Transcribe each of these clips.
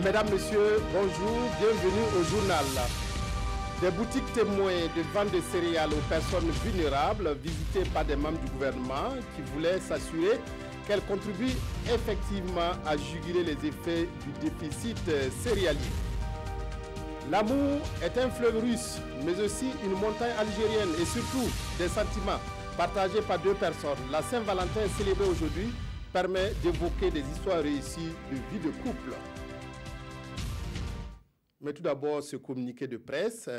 Mesdames, Messieurs, bonjour, bienvenue au journal. Des boutiques témoins de vente de céréales aux personnes vulnérables visitées par des membres du gouvernement qui voulaient s'assurer qu'elles contribuent effectivement à juguler les effets du déficit céréalier. L'amour est un fleuve russe, mais aussi une montagne algérienne et surtout des sentiments partagés par deux personnes. La Saint-Valentin célébrée aujourd'hui permet d'évoquer des histoires réussies de vie de couple. Mais tout d'abord, ce communiqué de presse.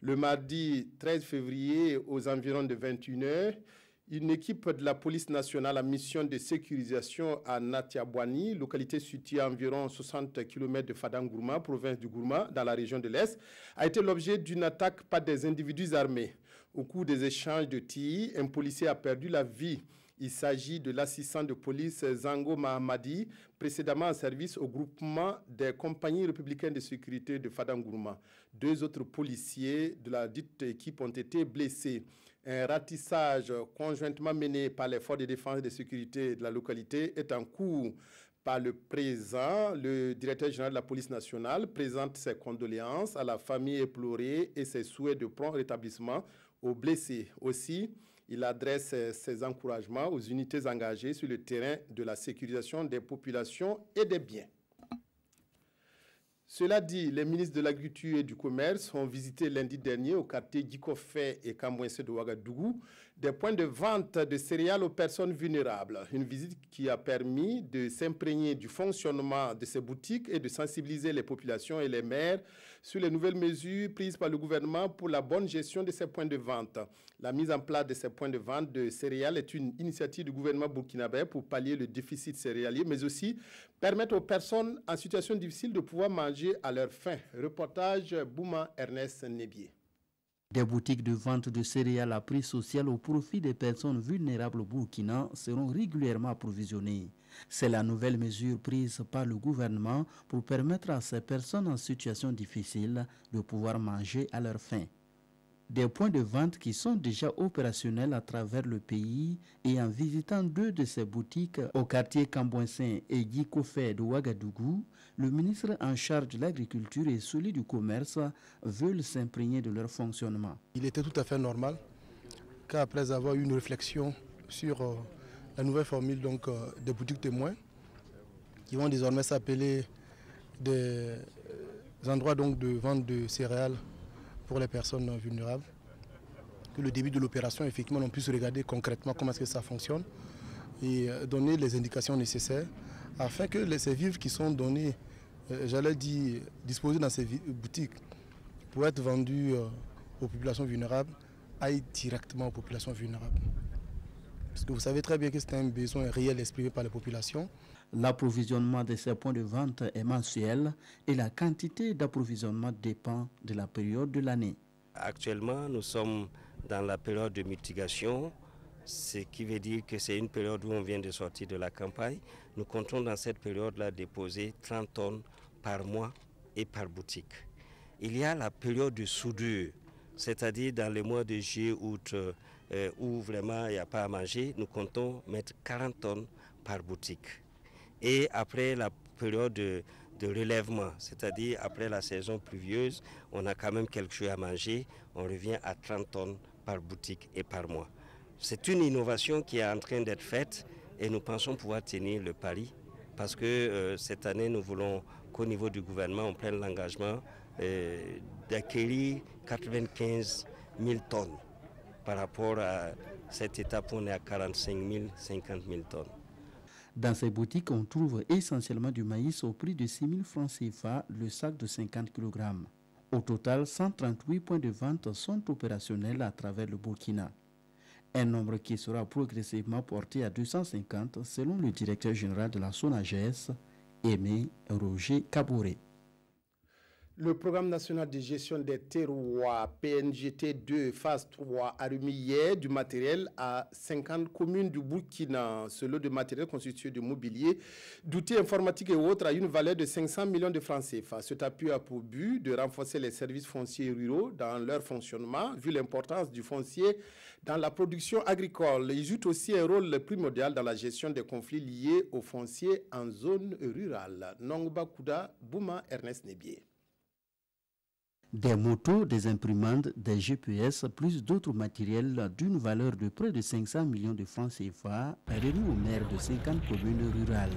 Le mardi 13 février, aux environs de 21 h, une équipe de la police nationale en mission de sécurisation à Natiabouani, localité située à environ 60 km de Fadangourma, province du Gourma, dans la région de l'Est, a été l'objet d'une attaque par des individus armés. Au cours des échanges de tirs, un policier a perdu la vie. Il s'agit de l'assistant de police Zango Mahamadi, précédemment en service au groupement des compagnies républicaines de sécurité de Fadangourma. Deux autres policiers de la dite équipe ont été blessés. Un ratissage conjointement mené par les forces de défense et de sécurité de la localité est en cours. Par le présent, le directeur général de la police nationale présente ses condoléances à la famille éplorée et ses souhaits de prompt rétablissement aux blessés. Aussi, il adresse ses encouragements aux unités engagées sur le terrain de la sécurisation des populations et des biens. Cela dit, les ministres de l'Agriculture et du Commerce ont visité lundi dernier au quartier Djikofé et Kambouense de Ouagadougou des points de vente de céréales aux personnes vulnérables. Une visite qui a permis de s'imprégner du fonctionnement de ces boutiques et de sensibiliser les populations et les maires sur les nouvelles mesures prises par le gouvernement pour la bonne gestion de ces points de vente. La mise en place de ces points de vente de céréales est une initiative du gouvernement burkinabé pour pallier le déficit céréalier, mais aussi permettre aux personnes en situation difficile de pouvoir manger à leur faim. Reportage Bouma Ernest Nebier. Des boutiques de vente de céréales à prix social au profit des personnes vulnérables au Burkina seront régulièrement approvisionnées. C'est la nouvelle mesure prise par le gouvernement pour permettre à ces personnes en situation difficile de pouvoir manger à leur faim. Des points de vente qui sont déjà opérationnels à travers le pays et en visitant deux de ces boutiques au quartier Kambouense et Djikofé de Ouagadougou, le ministre en charge de l'agriculture et celui du commerce veulent s'imprégner de leur fonctionnement. Il était tout à fait normal qu'après avoir eu une réflexion sur la nouvelle formule des boutiques témoins, qui vont désormais s'appeler des endroits de vente de céréales pour les personnes vulnérables, que le début de l'opération, effectivement, on puisse regarder concrètement comment est-ce que ça fonctionne et donner les indications nécessaires afin que ces vivres qui sont donnés, j'allais dire, disposés dans ces boutiques pour être vendus aux populations vulnérables, aillent directement aux populations vulnérables. Parce que vous savez très bien que c'est un besoin réel exprimé par les populations. L'approvisionnement de ces points de vente est mensuel et la quantité d'approvisionnement dépend de la période de l'année. Actuellement, nous sommes dans la période de mitigation, ce qui veut dire que c'est une période où on vient de sortir de la campagne. Nous comptons dans cette période-là déposer 30 tonnes par mois et par boutique. Il y a la période de soudure, c'est-à-dire dans les mois de juillet, août, où vraiment il n'y a pas à manger, nous comptons mettre 40 tonnes par boutique. Et après la période de relèvement, c'est-à-dire après la saison pluvieuse, on a quand même quelque chose à manger, on revient à 30 tonnes par boutique et par mois. C'est une innovation qui est en train d'être faite et nous pensons pouvoir tenir le pari parce que cette année, nous voulons qu'au niveau du gouvernement, on prenne l'engagement d'acquérir 95 000 tonnes par rapport à cette étape où on est à 45 000, 50 000 tonnes. Dans ces boutiques, on trouve essentiellement du maïs au prix de 6 000 francs CFA, le sac de 50 kg. Au total, 138 points de vente sont opérationnels à travers le Burkina. Un nombre qui sera progressivement porté à 250 selon le directeur général de la SONAGES, Aimé Roger Kabouré. Le programme national de gestion des terroirs PNGT2 phase 3 a remis hier du matériel à 50 communes du Burkina. Ce lot de matériel constitué de mobilier, d'outils informatiques et autres a une valeur de 500 millions de francs CFA. Cet appui a pour but de renforcer les services fonciers ruraux dans leur fonctionnement, vu l'importance du foncier dans la production agricole. Il joue aussi un rôle primordial dans la gestion des conflits liés au foncier en zone rurale. Nongba Kouda, Bouma, Ernest Nebier. Des motos, des imprimantes, des GPS, plus d'autres matériels d'une valeur de près de 500 millions de francs CFA remis aux maires de 50 communes rurales.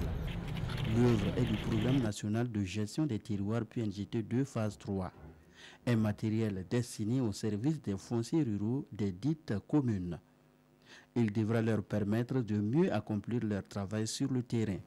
L'œuvre est du programme national de gestion des terroirs PNGT2 phase 3. Un matériel destiné au service des fonciers ruraux des dites communes. Il devra leur permettre de mieux accomplir leur travail sur le terrain.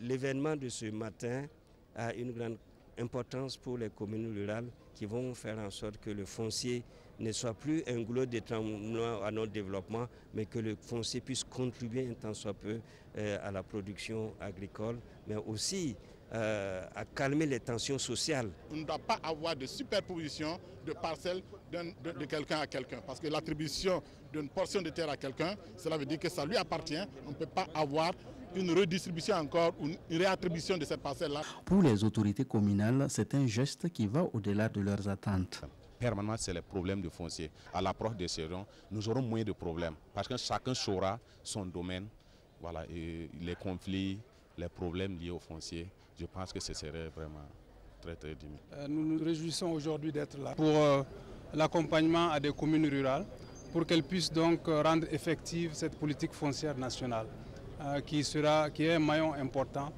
L'événement de ce matin a une grande importance pour les communes rurales qui vont faire en sorte que le foncier ne soit plus un goulot d'étranglement à notre développement, mais que le foncier puisse contribuer un tant soit peu à la production agricole, mais aussi à calmer les tensions sociales. On ne doit pas avoir de superposition de parcelles de quelqu'un à quelqu'un, parce que l'attribution d'une portion de terre à quelqu'un, cela veut dire que ça lui appartient. On ne peut pas avoir une redistribution encore, une réattribution de cette parcelle-là. Pour les autorités communales, c'est un geste qui va au-delà de leurs attentes. Permanemment, c'est les problèmes de foncier. À l'approche des saisons, nous aurons moins de problèmes parce que chacun saura son domaine. Voilà, et les conflits, les problèmes liés au foncier, je pense que ce serait vraiment très diminué. Nous nous réjouissons aujourd'hui d'être là pour l'accompagnement à des communes rurales, pour qu'elles puissent donc rendre effective cette politique foncière nationale. Qui est un maillon important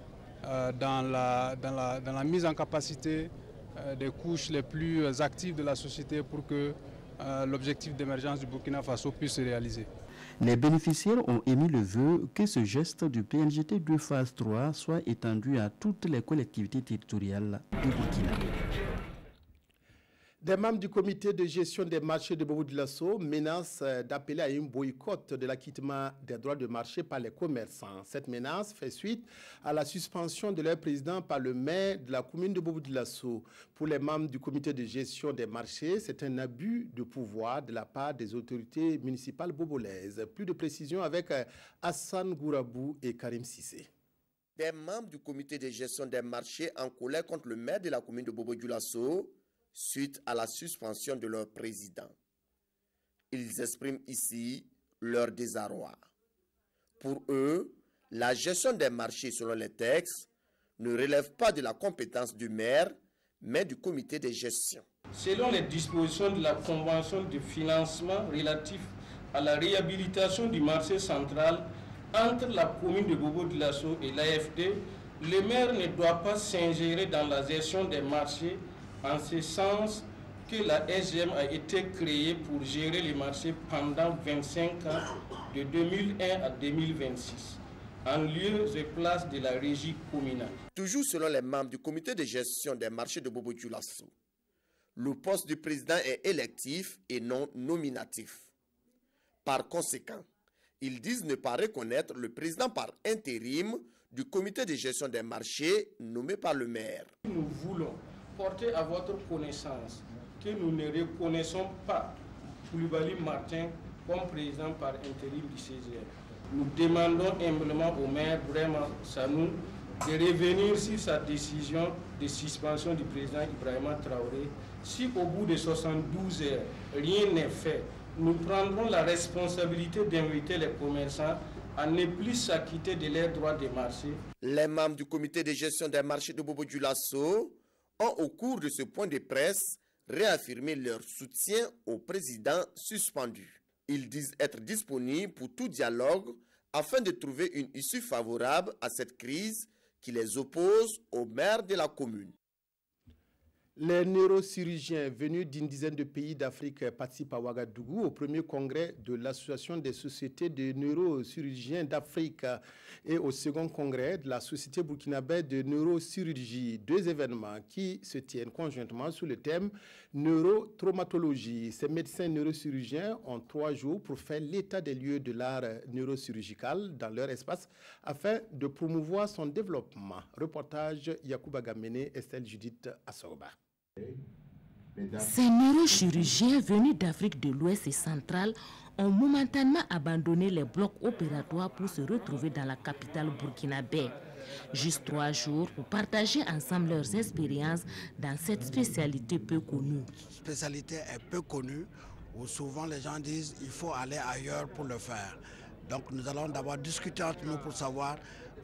dans la mise en capacité des couches les plus actives de la société pour que l'objectif d'émergence du Burkina Faso puisse se réaliser. Les bénéficiaires ont émis le vœu que ce geste du PNGT2 phase 3 soit étendu à toutes les collectivités territoriales du Burkina. Des membres du comité de gestion des marchés de Bobo-Dioulasso menacent d'appeler à un boycott de l'acquittement des droits de marché par les commerçants. Cette menace fait suite à la suspension de leur président par le maire de la commune de Bobo-Dioulasso. Pour les membres du comité de gestion des marchés, c'est un abus de pouvoir de la part des autorités municipales bobolaises. Plus de précisions avec Hassan Gourabou et Karim Sissé. Des membres du comité de gestion des marchés en colère contre le maire de la commune de Bobo-Dioulasso suite à la suspension de leur président. Ils expriment ici leur désarroi. Pour eux, la gestion des marchés selon les textes ne relève pas de la compétence du maire, mais du comité de gestion. Selon les dispositions de la Convention de financement relative à la réhabilitation du marché central entre la commune de Bobo-Dioulasso et l'AFD, le maire ne doit pas s'ingérer dans la gestion des marchés en ce sens que la SGM a été créée pour gérer les marchés pendant 25 ans, de 2001 à 2026, en lieu et place de la régie communale. Toujours selon les membres du comité de gestion des marchés de Bobo-Dioulasso, le poste du président est électif et non nominatif. Par conséquent, ils disent ne pas reconnaître le président par intérim du comité de gestion des marchés nommé par le maire. Nous voulons porter à votre connaissance que nous ne reconnaissons pas Koulibaly Martin comme président par intérim du CGM. Nous demandons humblement au maire vraiment Sanou de revenir sur sa décision de suspension du président Ibrahima Traoré. Si au bout de 72 heures, rien n'est fait, nous prendrons la responsabilité d'inviter les commerçants à ne plus s'acquitter de leurs droits de marché. Les membres du comité de gestion des marchés de Bobo-Dioulasso ont, au cours de ce point de presse, réaffirmé leur soutien au président suspendu. Ils disent être disponibles pour tout dialogue afin de trouver une issue favorable à cette crise qui les oppose au maire de la commune. Les neurochirurgiens venus d'une dizaine de pays d'Afrique participent à Ouagadougou au premier congrès de l'Association des sociétés de neurochirurgiens d'Afrique et au second congrès de la Société burkinabé de neurochirurgie. Deux événements qui se tiennent conjointement sous le thème neurotraumatologie. Ces médecins neurochirurgiens ont 3 jours pour faire l'état des lieux de l'art neurochirurgical dans leur espace afin de promouvoir son développement. Reportage Yacouba Gamene, Estelle Judith Assorba. Ces neurochirurgiens venus d'Afrique de l'Ouest et centrale ont momentanément abandonné les blocs opératoires pour se retrouver dans la capitale burkinabé. Juste 3 jours pour partager ensemble leurs expériences dans cette spécialité peu connue. Cette spécialité est peu connue, où souvent les gens disent qu'il faut aller ailleurs pour le faire. Donc nous allons d'abord discuter entre nous pour savoir,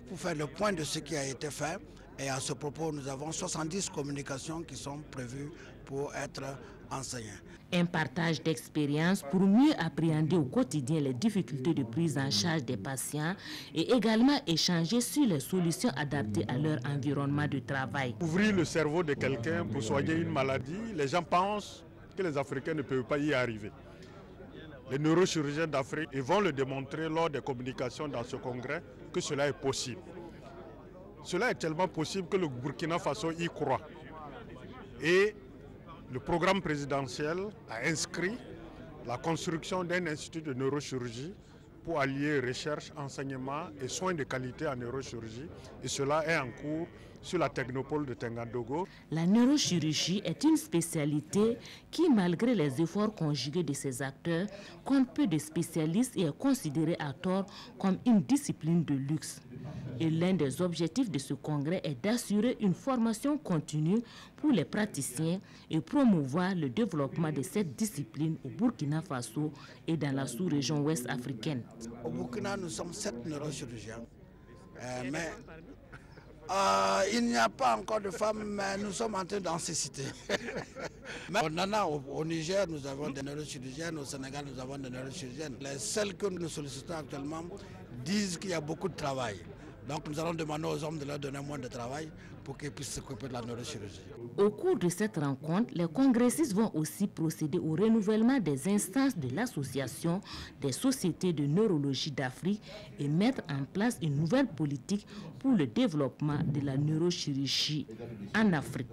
pour faire le point de ce qui a été fait. Et à ce propos, nous avons 70 communications qui sont prévues pour être enseignées. Un partage d'expérience pour mieux appréhender au quotidien les difficultés de prise en charge des patients et également échanger sur les solutions adaptées à leur environnement de travail. Ouvrir le cerveau de quelqu'un pour soigner une maladie, les gens pensent que les Africains ne peuvent pas y arriver. Les neurochirurgiens d'Afrique vont le démontrer lors des communications dans ce congrès que cela est possible. Cela est tellement possible que le Burkina Faso y croit. Et le programme présidentiel a inscrit la construction d'un institut de neurochirurgie pour allier recherche, enseignement et soins de qualité en neurochirurgie. Et cela est en cours sur la technopole de Tengadogo. La neurochirurgie est une spécialité qui, malgré les efforts conjugués de ses acteurs, compte peu de spécialistes et est considérée à tort comme une discipline de luxe. Et l'un des objectifs de ce congrès est d'assurer une formation continue pour les praticiens et promouvoir le développement de cette discipline au Burkina Faso et dans la sous-région ouest africaine. Au Burkina, nous sommes 7 neurochirurgiens, mais il n'y a pas encore de femmes, mais nous sommes en train d'en citer. On en a au Niger, nous avons des neurochirurgiennes, au Sénégal, nous avons des neurochirurgiennes. Les celles que nous sollicitons actuellement disent qu'il y a beaucoup de travail. Donc nous allons demander aux hommes de leur donner moins de travail pour qu'ils puissent s'occuper de la neurochirurgie. Au cours de cette rencontre, les congressistes vont aussi procéder au renouvellement des instances de l'association des sociétés de neurologie d'Afrique et mettre en place une nouvelle politique pour le développement de la neurochirurgie en Afrique.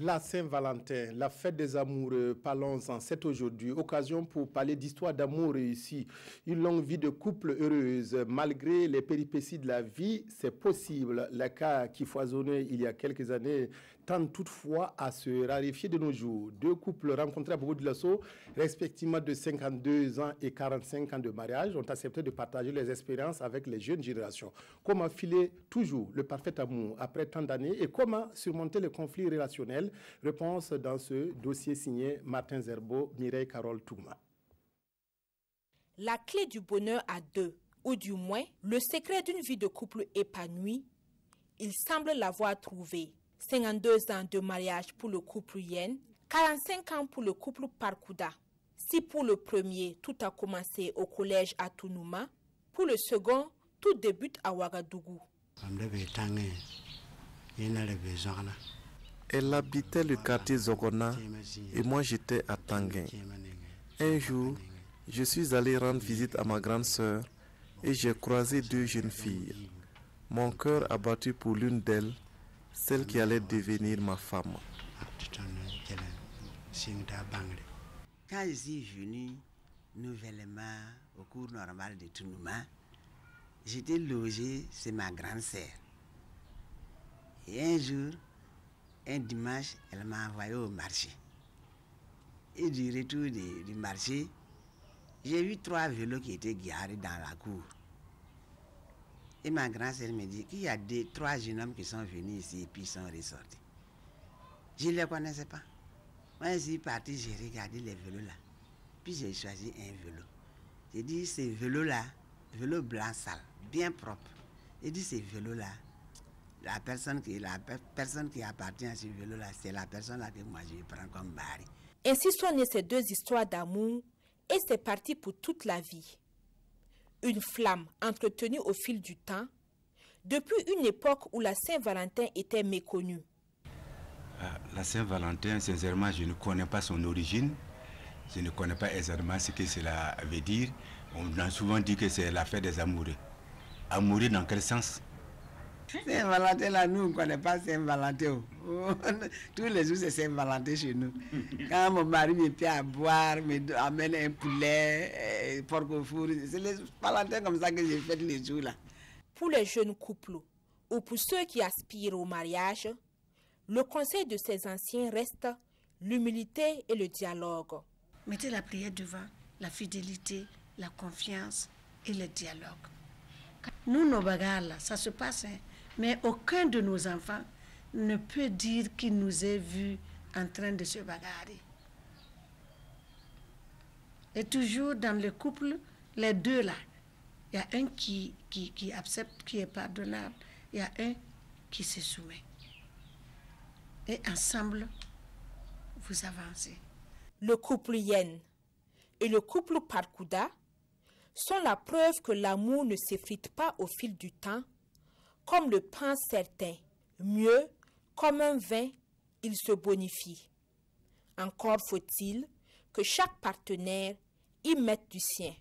La Saint-Valentin, la fête des amoureux, parlons-en, c'est aujourd'hui. Occasion pour parler d'histoire d'amour réussie. Une longue vie de couple heureuse. Malgré les péripéties de la vie, c'est possible. Les cas qui foisonnaient il y a quelques années tendent toutefois à se raréfier de nos jours. 2 couples rencontrés à Bobo-Dioulasso, respectivement de 52 ans et 45 ans de mariage, ont accepté de partager leurs expériences avec les jeunes générations. Comment filer toujours le parfait amour après tant d'années et comment surmonter les conflits relationnels? Réponse dans ce dossier signé Martin Zerbo, Mireille Carole Touma. La clé du bonheur à 2, ou du moins le secret d'une vie de couple épanouie, il semble l'avoir trouvé. 52 ans de mariage pour le couple Yen, 45 ans pour le couple Parkouda. Si pour le premier, tout a commencé au collège à Tounouma, pour le second, tout débute à Ouagadougou. Elle habitait le quartier Zogona et moi j'étais à Tanguin. Un jour, je suis allé rendre visite à ma grande sœur et j'ai croisé 2 jeunes filles. Mon cœur a battu pour l'une d'elles, celle qui allait devenir ma femme. Quand je suis venu nouvellement au cours normal de Tounouma, j'étais logé chez ma grande sœur. Et un jour, un dimanche, elle m'a envoyé au marché. Et du retour du marché, j'ai vu 3 vélos qui étaient garés dans la cour. Et ma grand-sœur me dit qu'il y a 3 jeunes hommes qui sont venus ici et puis sont ressortis. Je ne les connaissais pas. Moi, je suis parti, j'ai regardé les vélos là. Puis j'ai choisi un vélo. J'ai dit, ces vélos-là, vélo blanc sale, bien propre. J'ai dit, ces vélos-là, la personne qui appartient à ce vélo-là, c'est la personne-là que moi je prends comme mari. Ainsi sont nées ces 2 histoires d'amour et c'est parti pour toute la vie. Une flamme entretenue au fil du temps, depuis une époque où la Saint-Valentin était méconnue. La Saint-Valentin, sincèrement, je ne connais pas son origine. Je ne connais pas exactement ce que cela veut dire. On a souvent dit que c'est la fête des amoureux. Amoureux dans quel sens? Saint-Valentin, là, nous, on ne connaît pas Saint-Valentin. Tous les jours, c'est Saint-Valentin chez nous. Quand mon mari me fait à boire, m'amène un poulet, porc au four, c'est les Valentins comme ça que j'ai fait les jours là. Pour les jeunes couples ou pour ceux qui aspirent au mariage, Le conseil de ces anciens reste l'humilité et le dialogue. Mettez la prière devant, la fidélité, la confiance et le dialogue. Nous, nos bagarres, là, ça se passe, hein, mais aucun de nos enfants ne peut dire qu'il nous ait vus en train de se bagarrer. Et toujours dans le couple, les deux là, il y a un qui accepte, qui est pardonnable, il y a un qui se soumet. Et ensemble, vous avancez. Le couple Yen et le couple Parkouda sont la preuve que l'amour ne s'effrite pas au fil du temps, comme le pensent certains. Mieux, comme un vin, il se bonifie. Encore faut-il que chaque partenaire y mette du sien.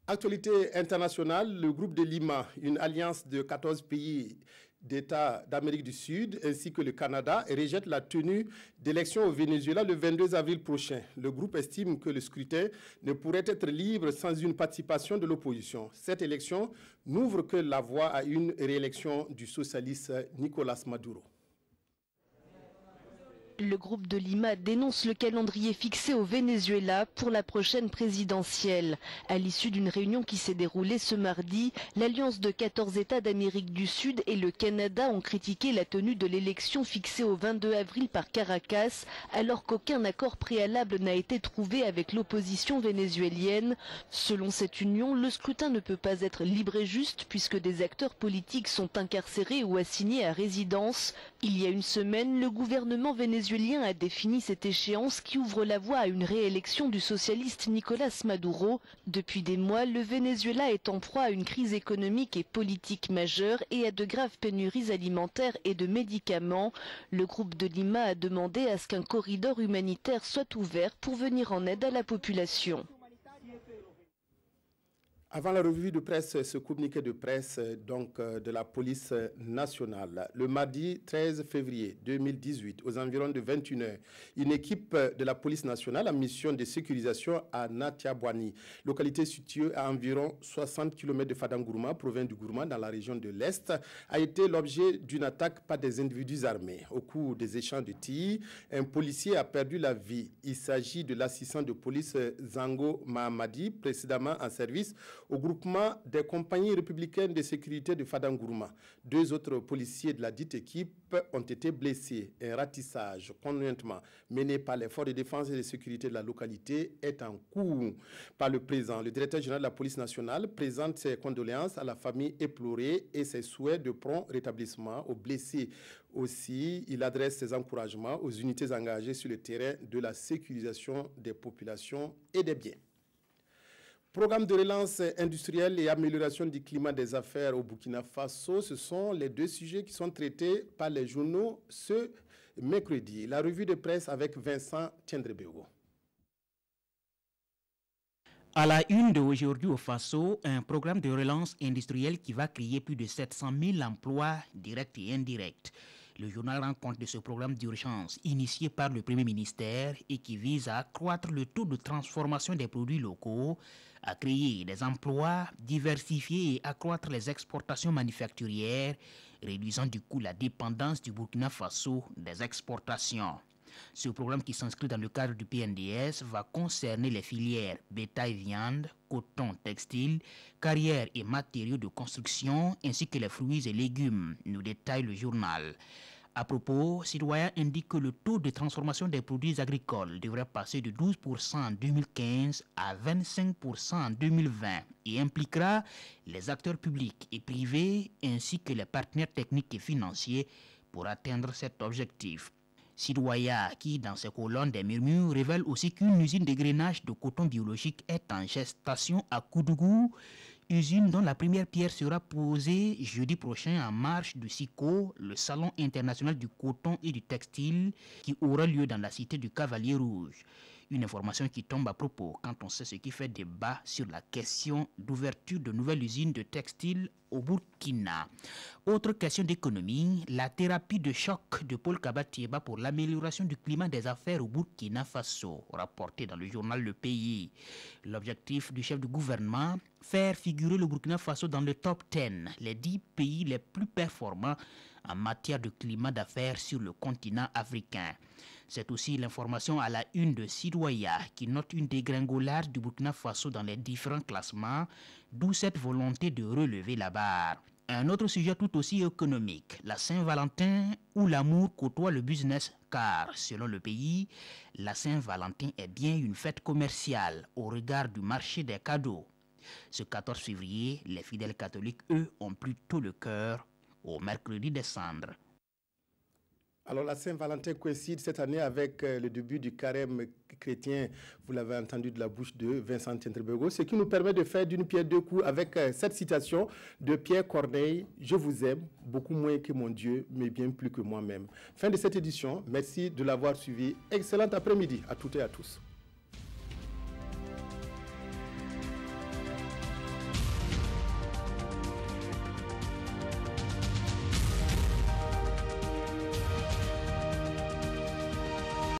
Actualité internationale, le groupe de Lima, une alliance de 14 pays d'États d'Amérique du Sud ainsi que le Canada rejette la tenue d'élections au Venezuela le 22 avril prochain. Le groupe estime que le scrutin ne pourrait être libre sans une participation de l'opposition. Cette élection n'ouvre que la voie à une réélection du socialiste Nicolás Maduro. Le groupe de Lima dénonce le calendrier fixé au Venezuela pour la prochaine présidentielle. À l'issue d'une réunion qui s'est déroulée ce mardi, l'alliance de 14 États d'Amérique du Sud et le Canada ont critiqué la tenue de l'élection fixée au 22 avril par Caracas, alors qu'aucun accord préalable n'a été trouvé avec l'opposition vénézuélienne. Selon cette union, le scrutin ne peut pas être libre et juste puisque des acteurs politiques sont incarcérés ou assignés à résidence. Il y a une semaine, le gouvernement vénézuélien a défini cette échéance qui ouvre la voie à une réélection du socialiste Nicolás Maduro. Depuis des mois, le Venezuela est en proie à une crise économique et politique majeure et à de graves pénuries alimentaires et de médicaments. Le groupe de Lima a demandé à ce qu'un corridor humanitaire soit ouvert pour venir en aide à la population. Avant la revue de presse, ce communiqué de presse de la police nationale, le mardi 13 février 2018, aux environs de 21h, une équipe de la police nationale en mission de sécurisation à Natiabwani, localité située à environ 60 km de Fadangourma, province du Gourma, dans la région de l'Est, a été l'objet d'une attaque par des individus armés. Au cours des échanges de tirs, un policier a perdu la vie. Il s'agit de l'assistant de police Zango Mahamadi, précédemment en service au groupement des compagnies républicaines de sécurité de Fadangourma. 2 autres policiers de la dite équipe ont été blessés. Un ratissage conjointement mené par les forces de défense et de sécurité de la localité est en cours par le président. Le directeur général de la police nationale présente ses condoléances à la famille éplorée et ses souhaits de prompt rétablissement aux blessés. Aussi, il adresse ses encouragements aux unités engagées sur le terrain de la sécurisation des populations et des biens. Programme de relance industrielle et amélioration du climat des affaires au Burkina Faso, ce sont les 2 sujets qui sont traités par les journaux ce mercredi. La revue de presse avec Vincent Tiendrebego. À la une d'aujourd'hui au Faso, un programme de relance industrielle qui va créer plus de 700 000 emplois directs et indirects. Le journal rend compte de ce programme d'urgence initié par le Premier ministère et qui vise à accroître le taux de transformation des produits locaux, à créer des emplois, diversifier et accroître les exportations manufacturières, réduisant du coup la dépendance du Burkina Faso des exportations. Ce programme qui s'inscrit dans le cadre du PNDS va concerner les filières bétail-viande, coton, textile, carrières et matériaux de construction, ainsi que les fruits et légumes, nous détaille le journal. À propos, Citoyen indique que le taux de transformation des produits agricoles devrait passer de 12% en 2015 à 25% en 2020 et impliquera les acteurs publics et privés ainsi que les partenaires techniques et financiers pour atteindre cet objectif. Sidoya, qui dans ses colonnes des murmures révèle aussi qu'une usine de grainage de coton biologique est en gestation à Koudougou, usine dont la première pierre sera posée jeudi prochain en marge du SICO, le Salon international du coton et du textile, qui aura lieu dans la cité du Cavalier Rouge. Une information qui tombe à propos quand on sait ce qui fait débat sur la question d'ouverture de nouvelles usines de textile au Burkina. Autre question d'économie, la thérapie de choc de Paul Kabatieba pour l'amélioration du climat des affaires au Burkina Faso, rapporté dans le journal Le Pays. L'objectif du chef du gouvernement, faire figurer le Burkina Faso dans le top 10, les 10 pays les plus performants en matière de climat d'affaires sur le continent africain. C'est aussi l'information à la une de Sidoya qui note une dégringolade du Burkina Faso dans les différents classements, d'où cette volonté de relever la barre. Un autre sujet tout aussi économique, la Saint-Valentin où l'amour côtoie le business, car selon le pays, la Saint-Valentin est bien une fête commerciale au regard du marché des cadeaux. Ce 14 février, les fidèles catholiques, eux, ont plutôt le cœur au mercredi des cendres. Alors la Saint-Valentin coïncide cette année avec le début du carême chrétien, vous l'avez entendu de la bouche de Vincent Tientrebego, ce qui nous permet de faire d'une pierre deux coups avec cette citation de Pierre Corneille, « Je vous aime, beaucoup moins que mon Dieu, mais bien plus que moi-même ». Fin de cette édition, merci de l'avoir suivi. Excellent après-midi à toutes et à tous.